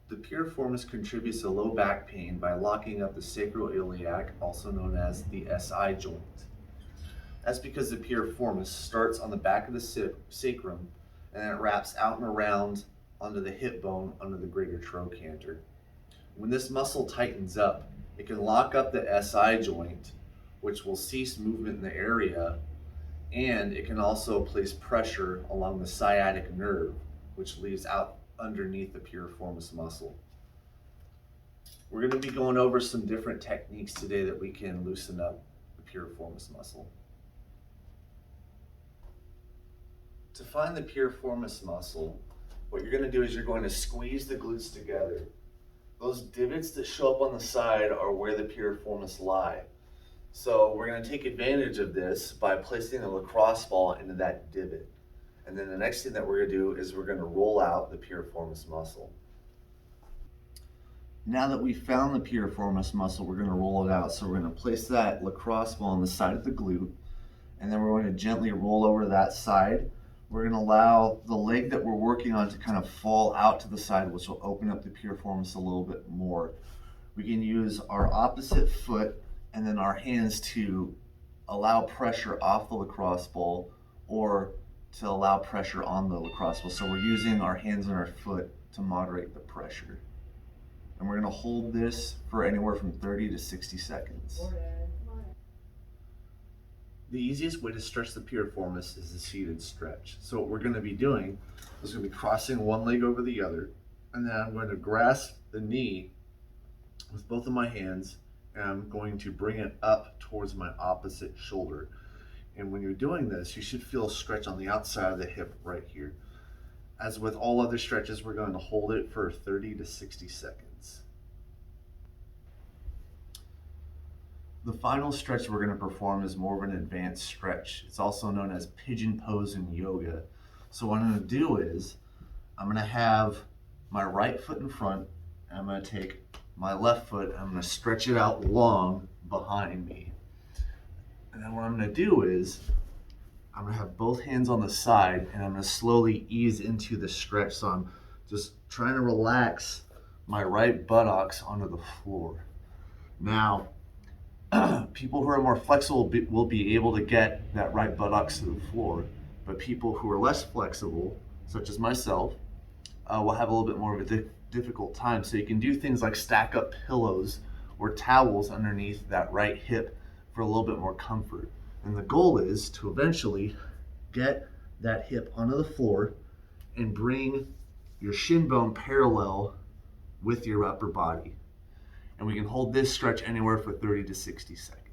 The piriformis contributes to low back pain by locking up the sacroiliac, also known as the SI joint. That's because the piriformis starts on the back of the sacrum and then it wraps out and around onto the hip bone under the greater trochanter. When this muscle tightens up, it can lock up the SI joint, which will cease movement in the area, and it can also place pressure along the sciatic nerve, which leaves out underneath the piriformis muscle. We're going to be going over some different techniques today that we can loosen up the piriformis muscle. To find the piriformis muscle, what you're going to do is you're going to squeeze the glutes together. Those divots that show up on the side are where the piriformis lie. So we're going to take advantage of this by placing a lacrosse ball into that divot. And then the next thing that we're going to do is we're going to roll out the piriformis muscle. Now that we've found the piriformis muscle, we're going to roll it out. So we're going to place that lacrosse ball on the side of the glute, and then we're going to gently roll over that side. We're going to allow the leg that we're working on to kind of fall out to the side, which will open up the piriformis a little bit more. We can use our opposite foot and then our hands to allow pressure off the lacrosse ball or to allow pressure on the lacrosse ball. So we're using our hands and our foot to moderate the pressure. And we're going to hold this for anywhere from 30 to 60 seconds. The easiest way to stretch the piriformis is the seated stretch. So what we're going to be doing is going to be crossing one leg over the other, and then I'm going to grasp the knee with both of my hands, and I'm going to bring it up towards my opposite shoulder. And when you're doing this, you should feel a stretch on the outside of the hip right here. As with all other stretches, we're going to hold it for 30 to 60 seconds. The final stretch we're going to perform is more of an advanced stretch. It's also known as pigeon pose in yoga. So what I'm going to do is I'm going to have my right foot in front, and I'm going to take my left foot and I'm going to stretch it out long behind me. And then what I'm going to do is I'm going to have both hands on the side and I'm going to slowly ease into the stretch. So I'm just trying to relax my right buttocks onto the floor. Now, people who are more flexible will be able to get that right buttocks to the floor, but people who are less flexible, such as myself, will have a little bit more of a difficult time. So you can do things like stack up pillows or towels underneath that right hip for a little bit more comfort. And the goal is to eventually get that hip onto the floor and bring your shin bone parallel with your upper body. And we can hold this stretch anywhere for 30 to 60 seconds.